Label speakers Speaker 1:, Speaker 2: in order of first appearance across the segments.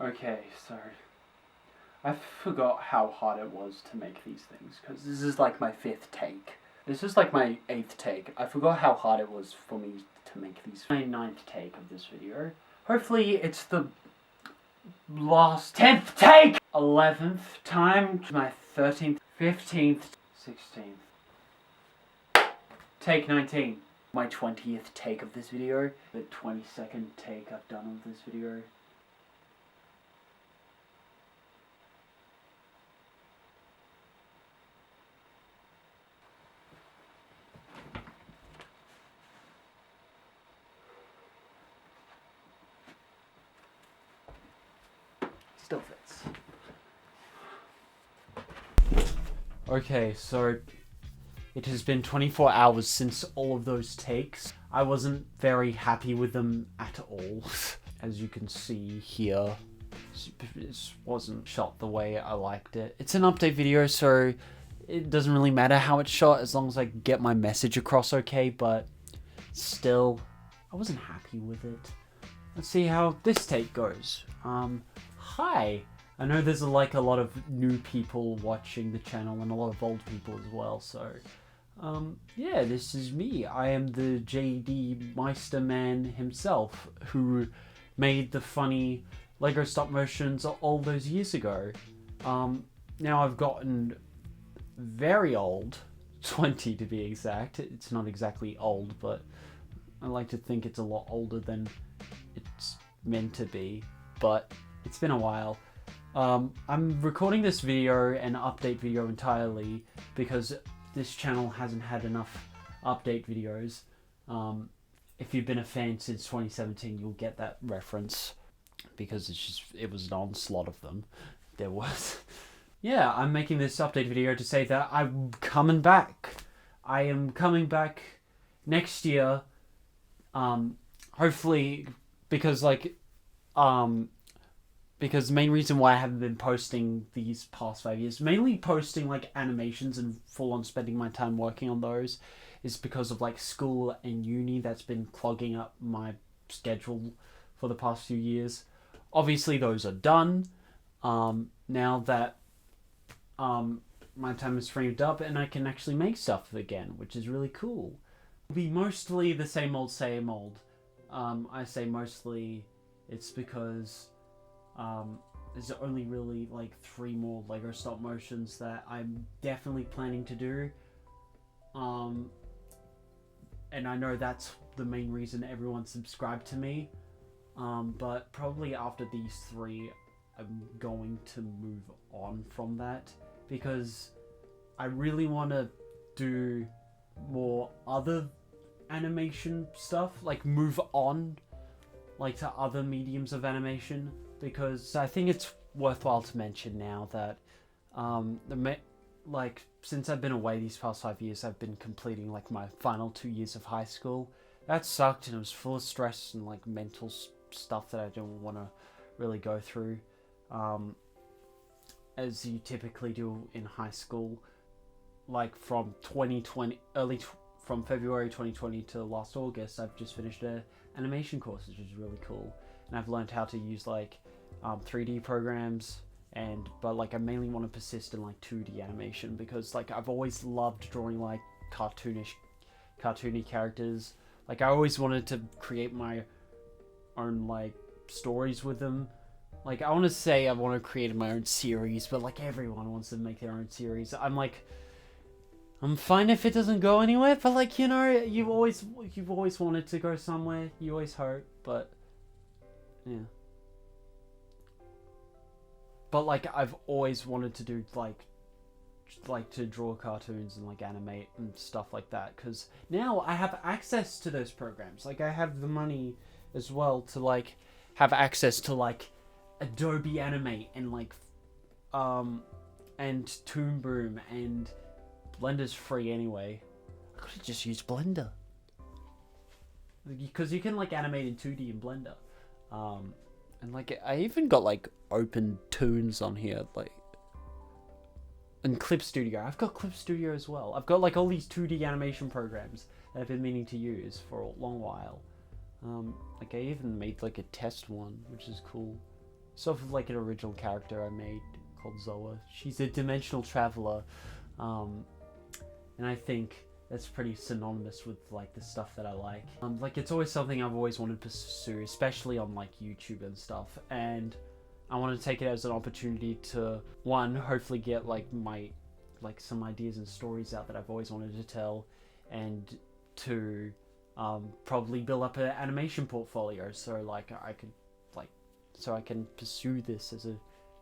Speaker 1: Okay, so I forgot how hard it was to make these things, because this is like my 5th take. This is like my 8th take. I forgot how hard it was for me to make these. My 9th take of this video. Hopefully it's the last 10th take! 11th time, my 13th, 15th, 16th. Take 19. My 20th take of this video. The 22nd take I've done of this video. Still fits. Okay, so it has been 24 hours since all of those takes. I wasn't very happy with them at all. As you can see here, it wasn't shot the way I liked it. It's an update video, so it doesn't really matter how it's shot as long as I get my message across okay, but still, I wasn't happy with it. Let's see how this take goes. Hi! I know there's a lot of new people watching the channel and a lot of old people as well, so yeah, this is me. I am the JayDee Meisterman himself, who made the funny Lego stop motions all those years ago. Now I've gotten very old, 20 to be exact. It's not exactly old, but I like to think it's a lot older than it's meant to be, but it's been a while. I'm recording this video, an update video entirely, because this channel hasn't had enough update videos. If you've been a fan since 2017, you'll get that reference, because it was an onslaught of them. There was. Yeah, I'm making this update video to say that I'm coming back. I am coming back next year. Hopefully, because because the main reason why I haven't been posting these past 5 years, mainly posting like animations and full on spending my time working on those, is because of like school and uni that's been clogging up my schedule for the past few years. Obviously those are done now that my time is freed up and I can actually make stuff again, which is really cool. It'll be mostly the same old. I say mostly, it's because there's only really like 3 more Lego stop motions that I'm definitely planning to do. And I know that's the main reason everyone subscribed to me. But probably after these 3, I'm going to move on from that, because I really want to do more other animation stuff, like move on like to other mediums of animation, because I think it's worthwhile to mention now that since I've been away these past 5 years, I've been completing like my final 2 years of high school. That sucked, and it was full of stress and like mental stuff that I don't want to really go through, as you typically do in high school. Like from from February 2020 to last August, I've just finished an animation course, which is really cool, and I've learned how to use like 3D programs, but like I mainly want to persist in like 2D animation, because like I've always loved drawing like cartoony characters. Like I always wanted to create my own like stories with them. Like I want to say I want to create my own series, but like everyone wants to make their own series. I'm fine if it doesn't go anywhere, but like, you know, you've always wanted to go somewhere. You always hope, but yeah. But like I've always wanted to do like to draw cartoons and like animate and stuff like that, because now I have access to those programs. Like I have the money as well to like have access to like Adobe Animate and like and Toon Boom, and Blender's free anyway. I could have just used Blender, because you can like animate in 2D in Blender. And like I even got like open toons on here, like, and Clip Studio. I've got Clip Studio as well. I've got like all these 2D animation programs that I've been meaning to use for a long while. Like I even made like a test one, which is cool. sort of like an original character I made called Zoa. She's a dimensional traveler, and I think that's pretty synonymous with like the stuff that I like. Like it's always something I've always wanted to pursue, especially on like YouTube and stuff. And I want to take it as an opportunity to, one, hopefully get like some ideas and stories out that I've always wanted to tell, and two, probably build up an animation portfolio so like I can pursue this as a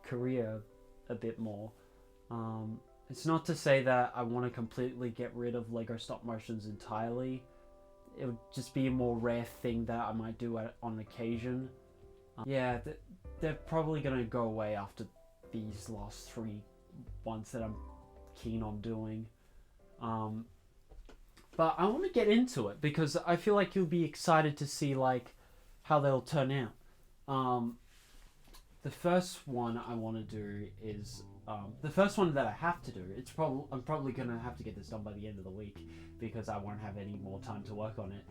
Speaker 1: career a bit more. It's not to say that I want to completely get rid of Lego stop motions entirely. It would just be a more rare thing that I might do on occasion. Yeah, they're probably going to go away after these last 3 ones that I'm keen on doing. But I want to get into it because I feel like you'll be excited to see like how they'll turn out. The first one I want to do is the first one that I have to do. I'm probably gonna have to get this done by the end of the week because I won't have any more time to work on it.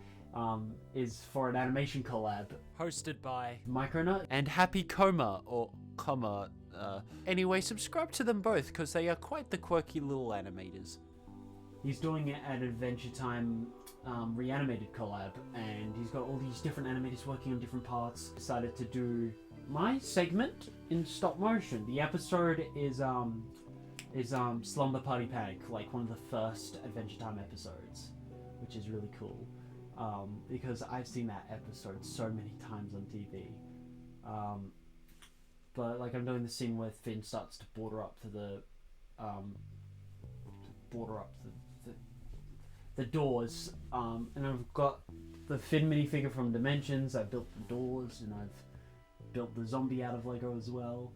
Speaker 1: Is for an animation collab hosted by Micronut and Happy Coma or Comma. Anyway, subscribe to them both because they are quite the quirky little animators. He's doing an Adventure Time reanimated collab, and he's got all these different animators working on different parts. Decided to do my segment in stop motion. The episode is Slumber Party Panic, like one of the first Adventure Time episodes, which is really cool because I've seen that episode so many times on TV. But like I'm doing the scene where Finn starts to border up to the doors, and I've got the Finn minifigure from Dimensions. I built the doors, and I've built the zombie out of Lego as well.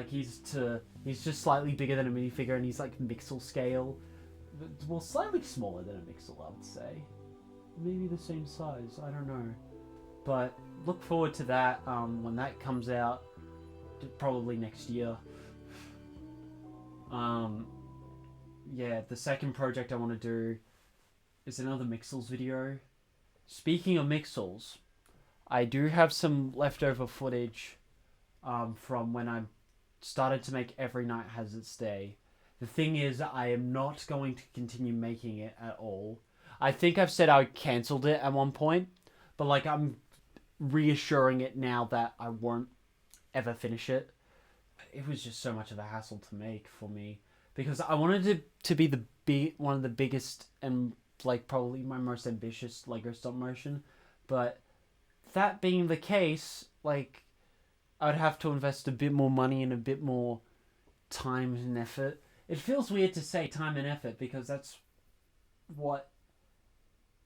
Speaker 1: He's just slightly bigger than a minifigure, and he's like Mixel scale. Well, slightly smaller than a Mixel, I would say. Maybe the same size. I don't know. But look forward to that when that comes out, probably next year. Yeah, the second project I want to do is another Mixels video. Speaking of Mixels, I do have some leftover footage from when I started to make Every Night Has Its Day. The thing is, I am not going to continue making it at all. I think I've said I cancelled it at one point, but like I'm reassuring it now that I won't ever finish it. It was just so much of a hassle to make for me. Because I wanted it to be one of the biggest and like probably my most ambitious Lego stop motion, but that being the case, like I'd have to invest a bit more money and a bit more time and effort. It feels weird to say time and effort because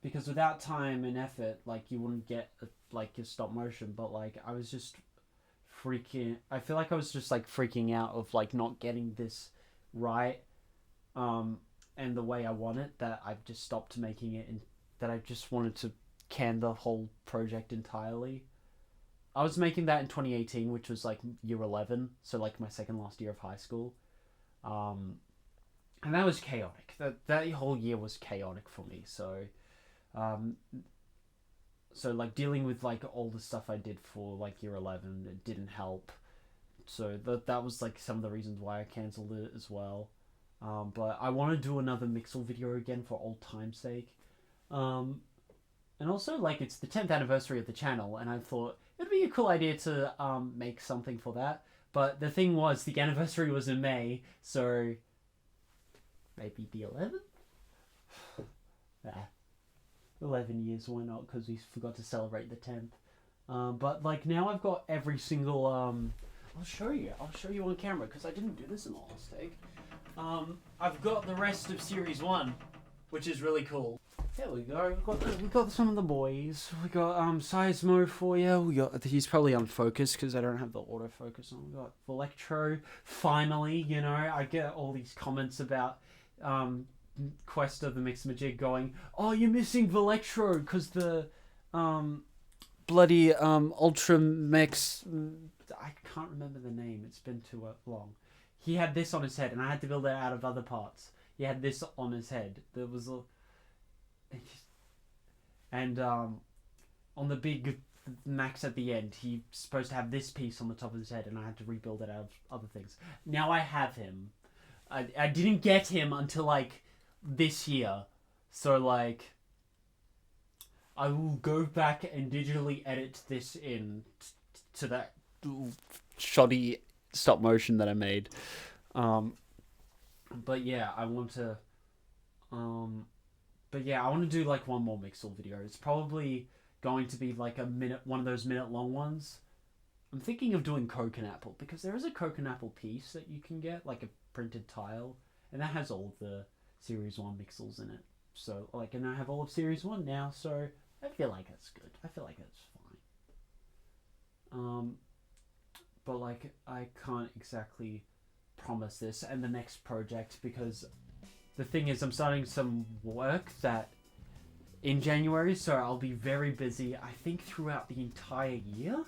Speaker 1: because without time and effort, like you wouldn't get like your stop motion. But like I was just I feel like I was just like freaking out of like not getting this right and the way I want it, that I've just stopped making it, and that I just wanted to can the whole project entirely. I was making that in 2018, which was like year 11, so like my second last year of high school, and that was chaotic. That whole year was chaotic for me. So like dealing with like all the stuff I did for like year 11, it didn't help. So that was like some of the reasons why I cancelled it as well. But I want to do another Mixel video again for old time's sake. And also like it's the 10th anniversary of the channel, and I thought it'd be a cool idea to make something for that. But the thing was, the anniversary was in May, so maybe the 11th? Nah. 11 years, why not? Because we forgot to celebrate the 10th. But like now I've got every single I'll show you on camera because I didn't do this in the last take. I've got the rest of series 1, which is really cool. There we go. We got some of the boys. We got Seismo for you. He's probably unfocused because I don't have the autofocus on. We got Electro. Finally, you know, I get all these comments about Quest of the Mixmajig going, oh, you're missing Velectro because the bloody Ultra Mix, I can't remember the name, it's been too long. He had this on his head and I had to build it out of other parts. He had this on his head. There was a... And on the big Max at the end, he's supposed to have this piece on the top of his head, and I had to rebuild it out of other things. Now I have him. I didn't get him until, like, this year. So, like, I will go back and digitally edit this in to that shoddy stop motion that I made. But yeah, I want to... But yeah, I want to do, like, one more Mixel video. It's probably going to be, like, one of those minute-long ones. I'm thinking of doing Coconapple, because there is a Coconapple piece that you can get, like a printed tile, and that has all of the Series 1 Mixels in it. So, like, and I have all of Series 1 now, so I feel like that's good. I feel like that's fine. But, like, I can't exactly promise this and the next project, because the thing is, I'm starting some work that in January, so I'll be very busy, I think, throughout the entire year.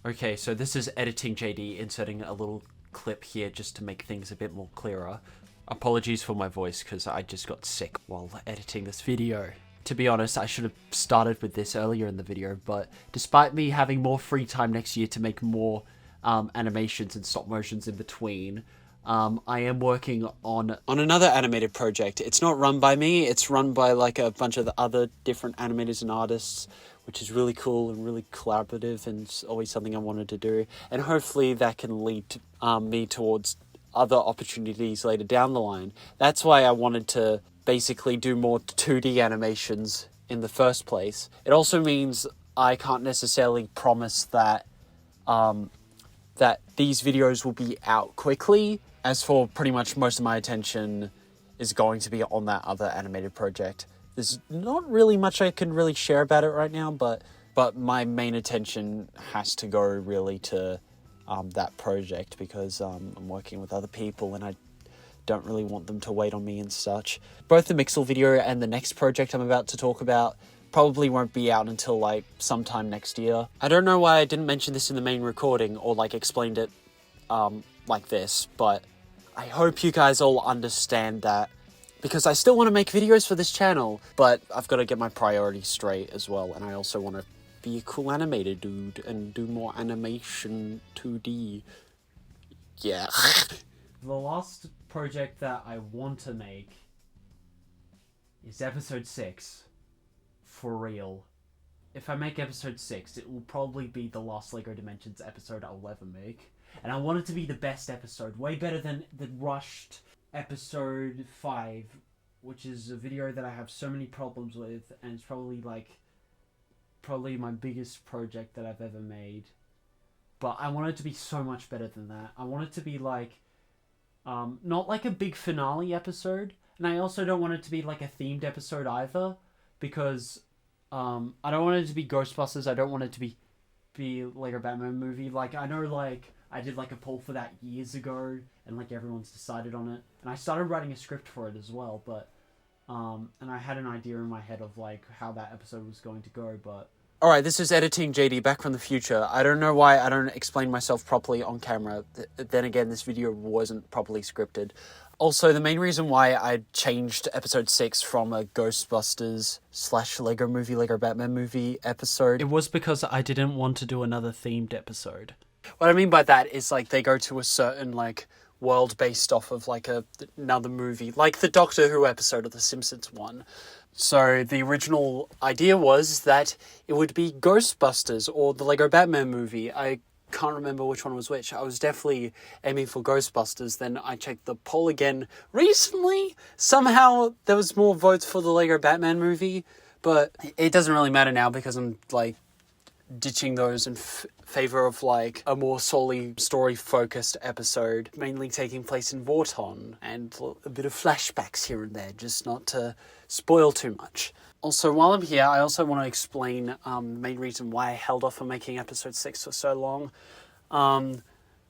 Speaker 1: Okay, so this is editing JayDee, inserting a little clip here just to make things a bit more clearer. Apologies for my voice, because I just got sick while editing this video. To be honest, I should have started with this earlier in the video, but despite me having more free time next year to make more animations and stop motions in between, I am working on another animated project. It's not run by me, it's run by like a bunch of the other different animators and artists, which is really cool and really collaborative, and it's always something I wanted to do. And hopefully that can lead me towards other opportunities later down the line. That's why I wanted to basically do more 2D animations in the first place. It also means I can't necessarily promise that that these videos will be out quickly, as for pretty much most of my attention is going to be on that other animated project. There's not really much I can really share about it right now, but my main attention has to go really to that project, because I'm working with other people and I don't really want them to wait on me and such. Both the Mixel video and the next project I'm about to talk about probably won't be out until like sometime next year. I don't know why I didn't mention this in the main recording or like explained it like this, but I hope you guys all understand that, because I still want to make videos for this channel, but I've got to get my priorities straight as well, and I also want to be a cool animator dude and do more animation 2D. Yeah. The last project that I want to make is episode 6. For real. If I make episode 6, it will probably be the last LEGO Dimensions episode I'll ever make. And I want it to be the best episode, way better than the rushed episode 5, which is a video that I have so many problems with, and it's probably my biggest project that I've ever made. But I want it to be so much better than that. I want it to be like, not like a big finale episode, and I also don't want it to be like a themed episode either, because I don't want it to be Ghostbusters. I don't want it to be Lego Batman movie. Like, I know, like, I did like a poll for that years ago, and like everyone's decided on it, and I started writing a script for it as well, but and I had an idea in my head of like how that episode was going to go, but... Alright, this is editing JayDee back from the future. I don't know why I don't explain myself properly on camera. Then again, this video wasn't properly scripted. Also, the main reason why I changed episode 6 from a Ghostbusters / Lego movie, Lego Batman movie episode, it was because I didn't want to do another themed episode. What I mean by that is, like, they go to a certain, like, world based off of, like, another movie, like the Doctor Who episode or the Simpsons one. So the original idea was that it would be Ghostbusters or the Lego Batman movie. I can't remember which one was which. I was definitely aiming for Ghostbusters. Then I checked the poll again recently. Somehow there was more votes for the Lego Batman movie, but it doesn't really matter now because I'm, like, ditching those in favor of like a more solely story-focused episode, mainly taking place in Vorton, and a bit of flashbacks here and there, just not to spoil too much. Also, while I'm here, I also want to explain the main reason why I held off on making episode 6 for so long.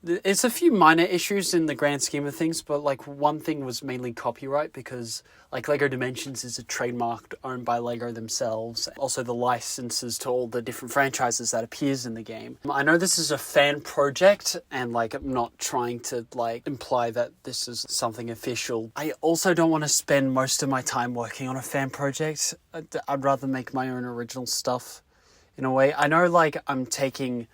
Speaker 1: It's a few minor issues in the grand scheme of things, but like one thing was mainly copyright, because like LEGO Dimensions is a trademark owned by LEGO themselves. Also the licenses to all the different franchises that appears in the game. I know this is a fan project, and like I'm not trying to like imply that this is something official. I also don't want to spend most of my time working on a fan project. I'd rather make my own original stuff, in a way. I know, like, I'm taking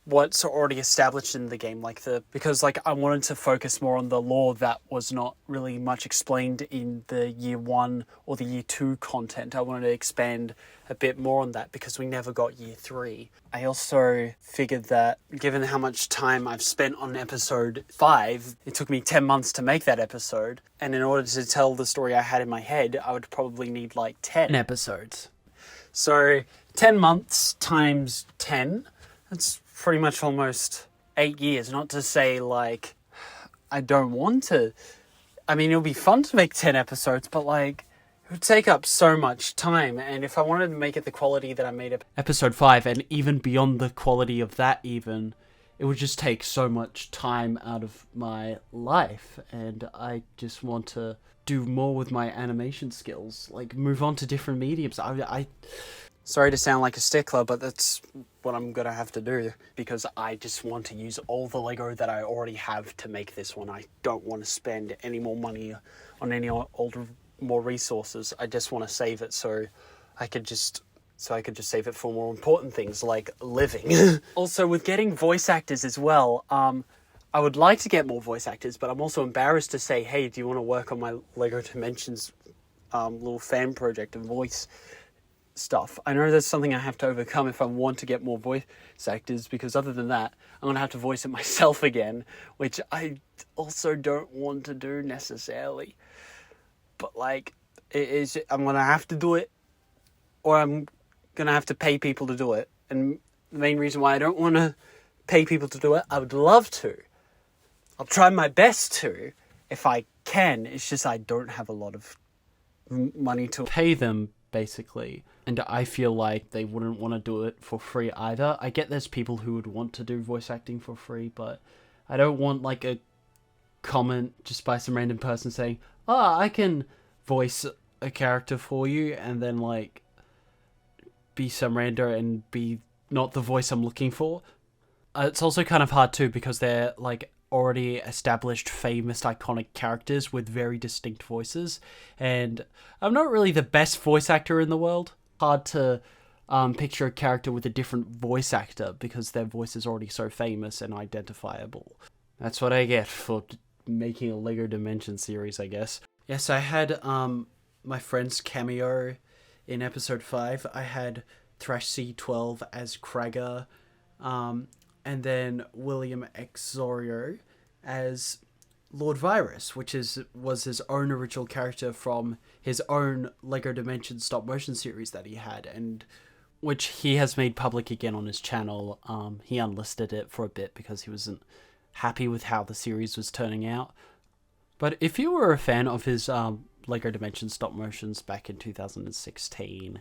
Speaker 1: what's already established in the game, because I wanted to focus more on the lore that was not really much explained in the year 1 or the year 2 content. I wanted to expand a bit more on that because we never got year 3. I also figured that given how much time I've spent on episode 5, it took me 10 months to make that episode, and in order to tell the story I had in my head, I would probably need 10 episodes. So 10 months times 10, that's pretty much almost 8 years. Not to say, I don't want to. I mean, it'll be fun to make 10 episodes, but, it would take up so much time. And if I wanted to make it the quality that I made episode 5, and even beyond the quality of that even, it would just take so much time out of my life. And I just want to do more with my animation skills. Move on to different mediums. Sorry to sound like a stickler, but that's what I'm going to have to do, because I just want to use all the Lego that I already have to make this one. I don't want to spend any more money on any more resources. I just want to save it so I could just save it for more important things like living. Also, with getting voice actors as well, I would like to get more voice actors, but I'm also embarrassed to say, hey, do you want to work on my Lego Dimensions little fan project and voice stuff? I know that's something I have to overcome if I want to get more voice actors, because other than that, I'm going to have to voice it myself again, which I also don't want to do necessarily. But, I'm going to have to do it, or I'm going to have to pay people to do it. And the main reason why I don't want to pay people to do it, I would love to. I'll try my best to, if I can. It's just I don't have a lot of money to pay them, basically. And I feel like they wouldn't want to do it for free either. I get there's people who would want to do voice acting for free, but I don't want a comment just by some random person saying, I can voice a character for you, and then be some rando and be not the voice I'm looking for. It's also kind of hard too, because they're already established, famous, iconic characters with very distinct voices, and I'm not really the best voice actor in the world. Hard to picture a character with a different voice actor because their voice is already so famous and identifiable. That's what I get for making a Lego Dimension series, I guess. Yes, I had my friend's cameo in episode 5. I had Thrash C12 as Kragger, and then William X Zorio as Lord Virus, which was his own original character from his own Lego Dimension stop motion series that he had, and which he has made public again on his channel. He unlisted it for a bit because he wasn't happy with how the series was turning out. But if you were a fan of his Lego Dimension stop motions back in 2016,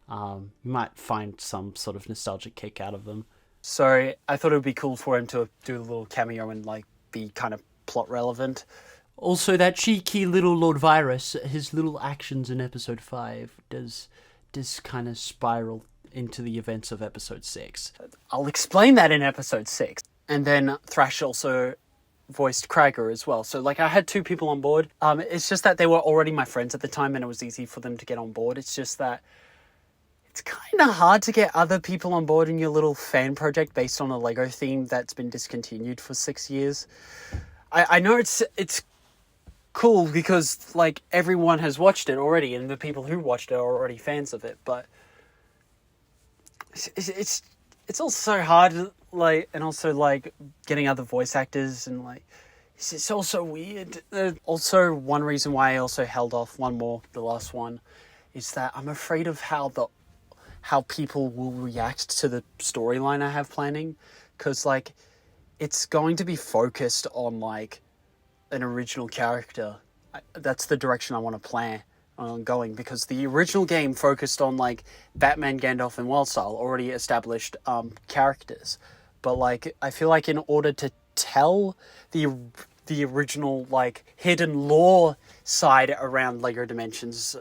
Speaker 1: you might find some sort of nostalgic kick out of them. So I thought it would be cool for him to do a little cameo and be kind of plot relevant. Also, that cheeky little Lord Virus, his little actions in episode 5 does kind of spiral into the events of episode 6. I'll explain that in episode 6. And then Thrash also voiced Kragger as well. So I had 2 people on board. It's just that they were already my friends at the time and it was easy for them to get on board. It's just that it's kind of hard to get other people on board in your little fan project based on a Lego theme that's been discontinued for 6 years. I know it's cool because everyone has watched it already and the people who watched it are already fans of it, but it's also hard, and also getting other voice actors, and it's also weird. Also, one reason why I also held off the last one, is that I'm afraid of how people will react to the storyline I have planning, because it's going to be focused on an original character. That's the direction I want to plan on going, because the original game focused on Batman, Gandalf, and Wildstyle, already established characters. But I feel in order to tell the original hidden lore side around Lego Dimensions,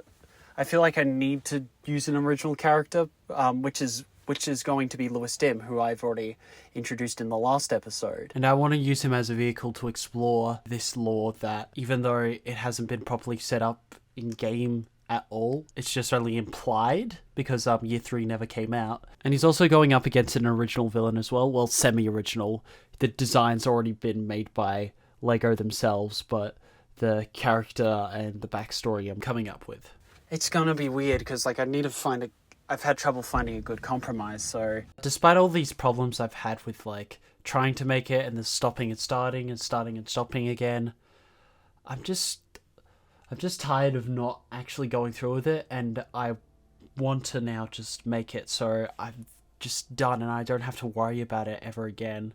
Speaker 1: I feel I need to use an original character, which is going to be Lewis Dim, who I've already introduced in the last episode. And I want to use him as a vehicle to explore this lore that, even though it hasn't been properly set up in game at all. It's just only implied because year 3 never came out. And he's also going up against an original villain as well. Well, semi-original. The design's already been made by Lego themselves, but the character and the backstory I'm coming up with. It's gonna be weird because like I need to find I've had trouble finding a good compromise, so despite all these problems I've had with like trying to make it and then stopping and starting and starting and stopping again, I'm just tired of not actually going through with it, and I want to now just make it so I'm just done and I don't have to worry about it ever again.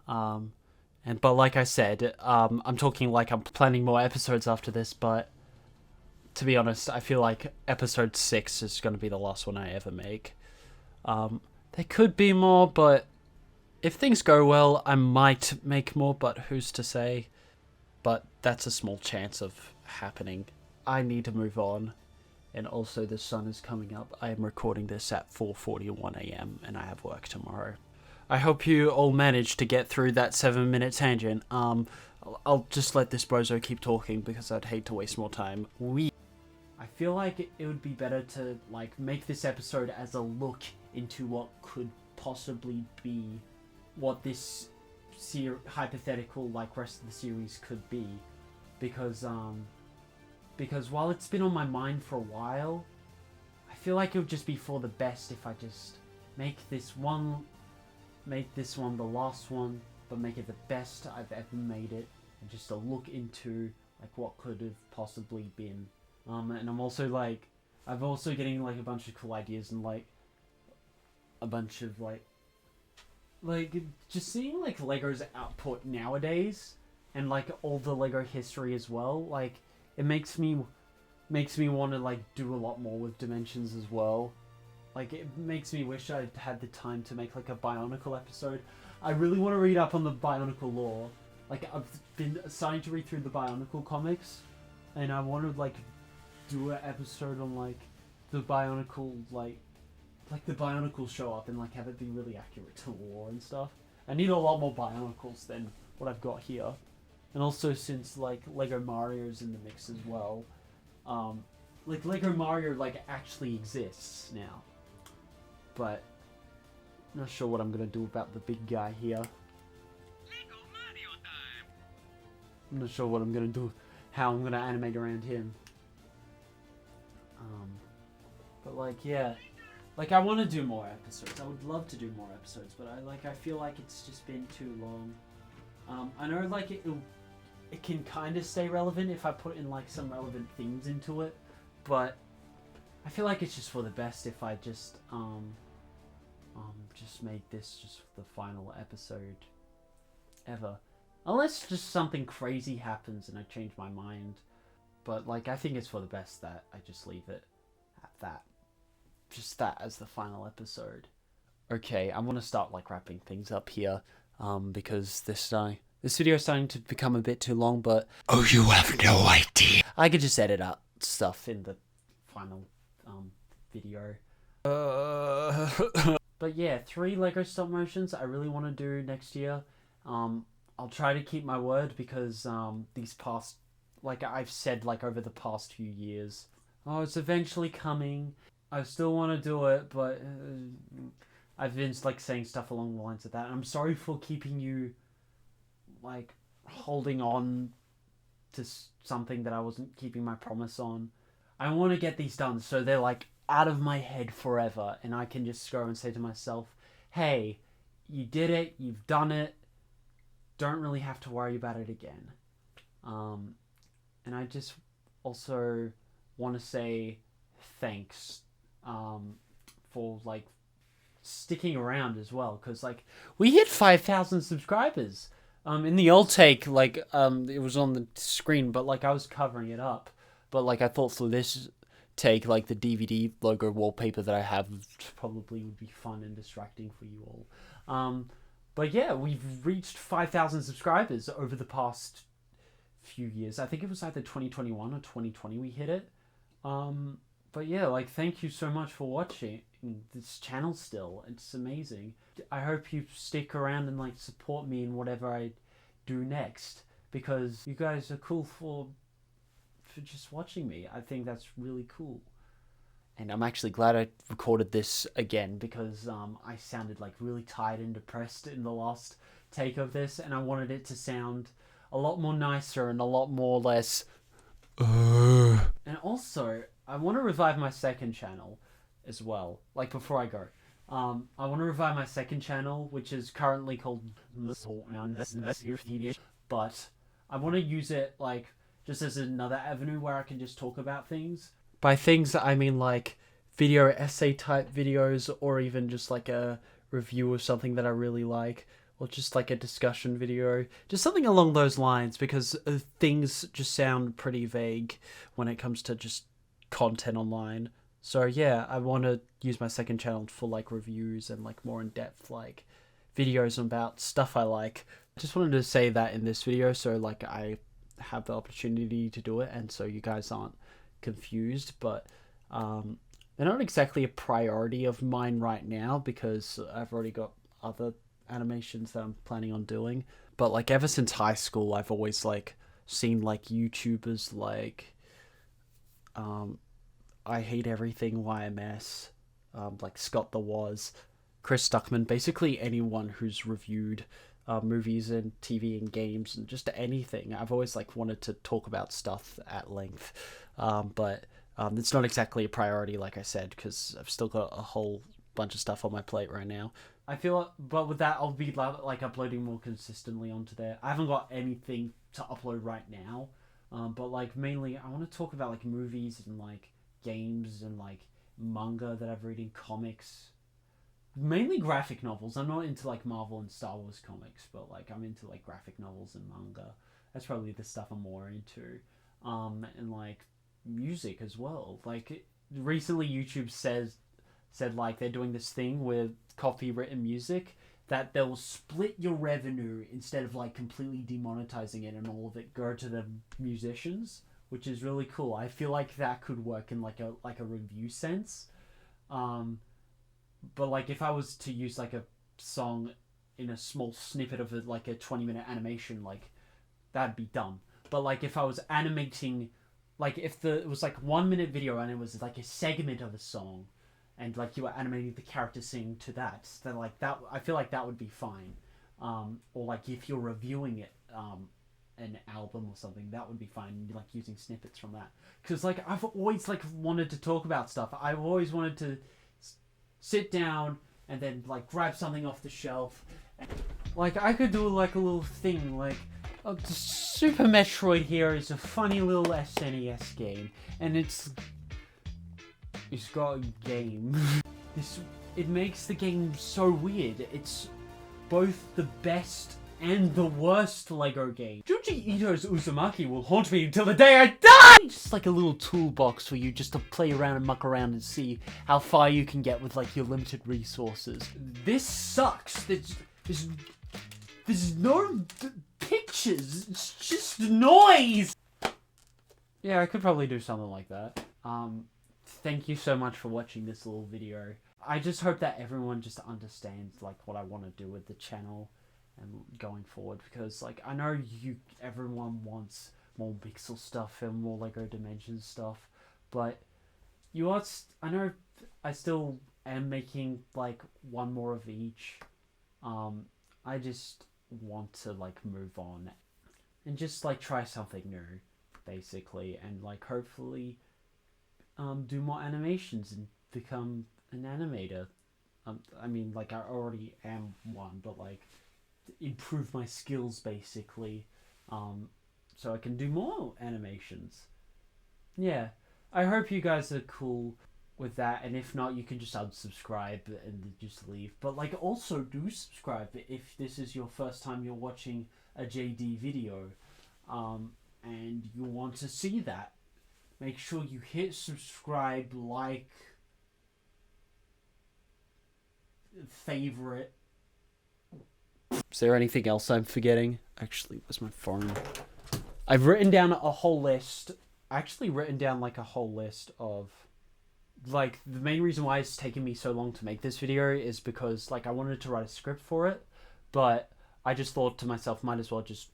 Speaker 1: But like I said, I'm talking like I'm planning more episodes after this, but to be honest, I feel like episode 6 is going to be the last one I ever make. There could be more, but if things go well, I might make more, but who's to say? But that's a small chance of happening. I need to move on, and also the sun is coming up. I am recording this at 4:41 a.m. and I have work tomorrow. I hope you all managed to get through that 7-minute tangent. I'll just let this bozo keep talking because I'd hate to waste more time. I feel like it would be better to like make this episode as a look into what could possibly be what this hypothetical like rest of the series could be, because while it's been on my mind for a while, I feel like it would just be for the best if I just make this one the last one, but make it the best I've ever made it, and just a look into like what could have possibly been. And I'm also getting like a bunch of cool ideas and like a bunch of like just seeing like Lego's output nowadays and like all the Lego history as well. Like it makes me want to like do a lot more with Dimensions as well. Like it makes me wish I'd had the time to make like a Bionicle episode. I really want to read up on the Bionicle lore. Like I've been starting to read through the Bionicle comics, and I want to like do an episode on like the Bionicle like the Bionicles show up and like have it be really accurate to lore and stuff. I need a lot more Bionicles than what I've got here. And also since like Lego Mario's in the mix as well, like Lego Mario like actually exists now. But I'm not sure what I'm gonna do about the big guy here. Lego Mario time. I'm not sure what I'm gonna do, how I'm gonna animate around him. But like yeah, like I want to do more episodes. I would love to do more episodes, but I feel like it's just been too long. I know like it can kind of stay relevant if I put in like some relevant things into it, but I feel like it's just for the best if I just made this just the final episode ever, unless just something crazy happens and I change my mind. But like I think it's for the best that I just leave it at that. Just that as the final episode. Okay, I'm gonna start like wrapping things up here, because this video is starting to become a bit too long. But oh, you have no idea. I could just edit out stuff in the final video. But yeah, 3 Lego stop motions I really want to do next year. I'll try to keep my word because these past, like I've said, like over the past few years, oh, it's eventually coming. I still want to do it, but I've been like saying stuff along the lines of that. I'm sorry for keeping you like holding on to something that I wasn't keeping my promise on. I want to get these done so they're like out of my head forever, and I can just go and say to myself, hey, you did it, you've done it, don't really have to worry about it again. And I just also want to say thanks for like sticking around as well, because like we hit 5,000 subscribers. In the old take, like it was on the screen, but like I was covering it up. But like I thought for this take, like the DVD logo wallpaper that I have probably would be fun and distracting for you all. But yeah, we've reached 5,000 subscribers over the past few years. I think it was either 2021 or 2020 we hit it. But yeah, like thank you so much for watching this channel still. It's amazing. I hope you stick around and like support me in whatever I do next, because you guys are cool for for just watching me. I think that's really cool. And I'm actually glad I recorded this again because I sounded like really tired and depressed in the last take of this, and I wanted it to sound a lot more nicer and a lot more less. And also, I want to revive my second channel as well. Like before I go, I want to revive my second channel, which is currently called but I want to use it like just as another avenue where I can just talk about things. By things, I mean like video essay type videos, or even just like a review of something that I really like, or just like a discussion video, just something along those lines, because things just sound pretty vague when it comes to just content online. So yeah, I want to use my second channel for like reviews and like more in-depth like videos about stuff I like. I just wanted to say that in this video so like I have the opportunity to do it, and so you guys aren't confused. But they're not exactly a priority of mine right now because I've already got other animations that I'm planning on doing. But like ever since high school, I've always like seen like YouTubers like I Hate Everything YMS, like Scott the Was, Chris Stuckman, basically anyone who's reviewed movies and TV and games and just anything. I've always like wanted to talk about stuff at length, but it's not exactly a priority, like I said, because I've still got a whole bunch of stuff on my plate right now. I feel, but with that, I'll be like uploading more consistently onto there. I haven't got anything to upload right now, but like mainly I want to talk about like movies and like games and like manga that I've read in, comics, mainly graphic novels. I'm not into like Marvel and Star Wars comics, but like I'm into like graphic novels and manga. That's probably the stuff I'm more into. And like music as well. Like recently YouTube said like they're doing this thing with copywritten music that they'll split your revenue instead of like completely demonetizing it and all of it go to the musicians, which is really cool. I feel like that could work in like a review sense. But like if I was to use like a song in a small snippet of it, like a 20-minute animation, like that'd be dumb. But like if I was animating, like if it was like 1 minute video and it was like a segment of a song, and like you were animating the character singing to that, then like that, I feel like that would be fine. Or like if you're reviewing it, an album or something, that would be fine, like using snippets from that. Because like I've always like wanted to talk about stuff. I've always wanted to sit down and then like grab something off the shelf. Like I could do like a little thing like, oh, the Super Metroid here is a funny little SNES game, and it's got a game. It makes the game so weird. It's both the best and the worst Lego game. Junji Ito's Uzumaki will haunt me until the day I die! Just like a little toolbox for you just to play around and muck around and see how far you can get with like your limited resources. This sucks. There's no pictures. It's just noise. Yeah, I could probably do something like that. Thank you so much for watching this little video. I just hope that everyone just understands like what I want to do with the channel and going forward, because like I know everyone wants more Mixel stuff and more Lego Dimensions stuff, but I know I still am making like one more of each. I just want to like move on and just like try something new, basically, and like hopefully do more animations and become an animator. I mean, like I already am one, but like improve my skills basically, so I can do more animations. Yeah, I hope you guys are cool with that, and if not, you can just unsubscribe and just leave. But like also do subscribe if this is your first time you're watching a JayDee video, and you want to see that. Make sure you hit subscribe, like, favorite. Is there anything else I'm forgetting? Actually, where's my phone? I've written down a whole list. Actually written down like a whole list of like the main reason why it's taken me so long to make this video is because like I wanted to write a script for it, but I just thought to myself, might as well just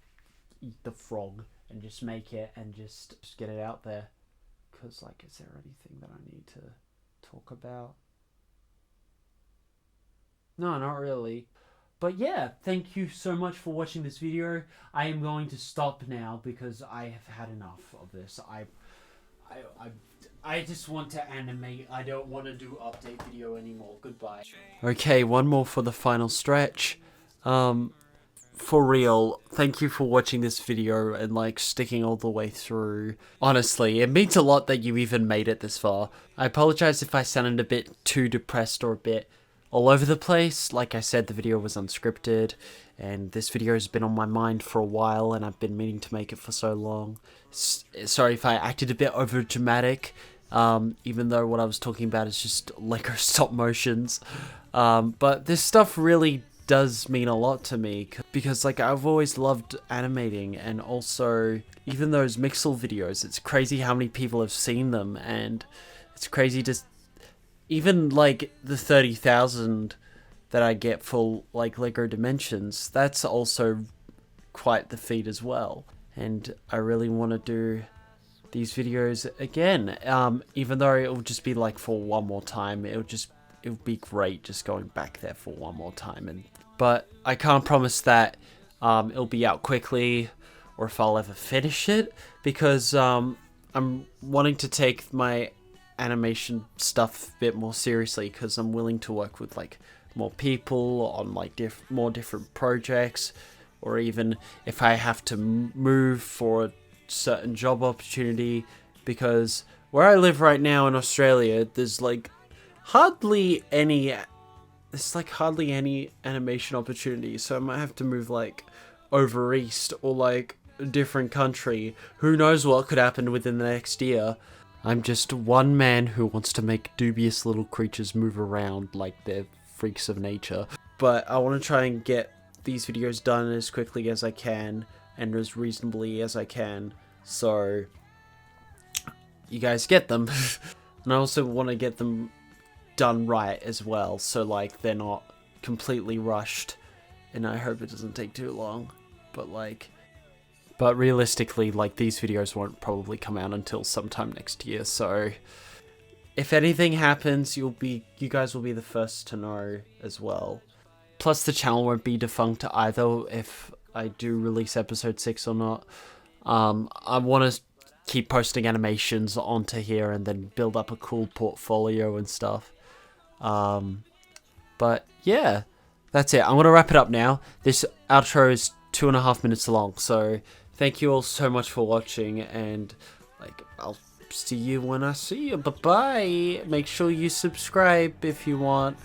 Speaker 1: eat the frog and just make it and just get it out there. Because, like, is there anything that I need to talk about? No, not really. But yeah, thank you so much for watching this video. I am going to stop now because I have had enough of this. I just want to animate. I don't want to do update video anymore. Goodbye. Okay, one more for the final stretch. For real, thank you for watching this video and like sticking all the way through. Honestly, it means a lot that you even made it this far. I apologize if I sounded a bit too depressed or a bit all over the place. Like I said, the video was unscripted and this video has been on my mind for a while and I've been meaning to make it for so long. Sorry if I acted a bit over dramatic, even though what I was talking about is just Lego stop motions. But this stuff really does mean a lot to me because like I've always loved animating, and also even those Mixel videos, it's crazy how many people have seen them, and it's crazy to even like the 30,000 that I get for like Lego Dimensions. That's also quite the feat as well, and I really want to do these videos again, even though it'll just be like for one more time. It'll be great just going back there for one more time, but I can't promise that it'll be out quickly or if I'll ever finish it, because I'm wanting to take my animation stuff a bit more seriously, because I'm willing to work with like more people on like more different projects, or even if I have to move for a certain job opportunity, because where I live right now in Australia, there's hardly any animation opportunities, so I might have to move like over east or like a different country. Who knows what could happen within the next year. I'm just one man who wants to make dubious little creatures move around like they're freaks of nature. But I want to try and get these videos done as quickly as I can and as reasonably as I can, so you guys get them. And I also want to get them done right as well, so like they're not completely rushed, and I hope it doesn't take too long. But realistically, like, these videos won't probably come out until sometime next year, so if anything happens, you guys will be the first to know as well. Plus the channel won't be defunct either if I do release episode 6 or not. I want to keep posting animations onto here and then build up a cool portfolio and stuff. But yeah, that's it. I'm gonna wrap it up now. This outro is 2.5 minutes long, so thank you all so much for watching, and like, I'll see you when I see you. Bye bye. Make sure you subscribe if you want.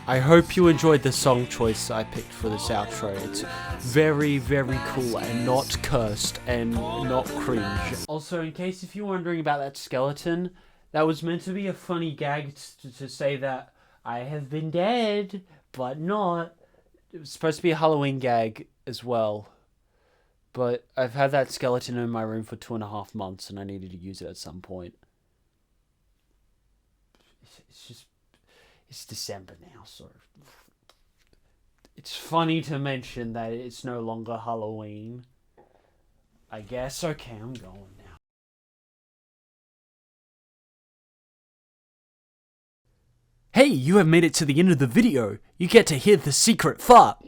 Speaker 1: I hope you enjoyed the song choice I picked for this outro. It's very, very cool and not cursed and not cringe. Also, in case if you're wondering about that skeleton, that was meant to be a funny gag to say that I have been dead, but not. It was supposed to be a Halloween gag as well. But I've had that skeleton in my room for 2.5 months and I needed to use it at some point. It's December now, so it's funny to mention that it's no longer Halloween, I guess. Okay, I'm going now. Hey, you have made it to the end of the video. You get to hear the secret fart.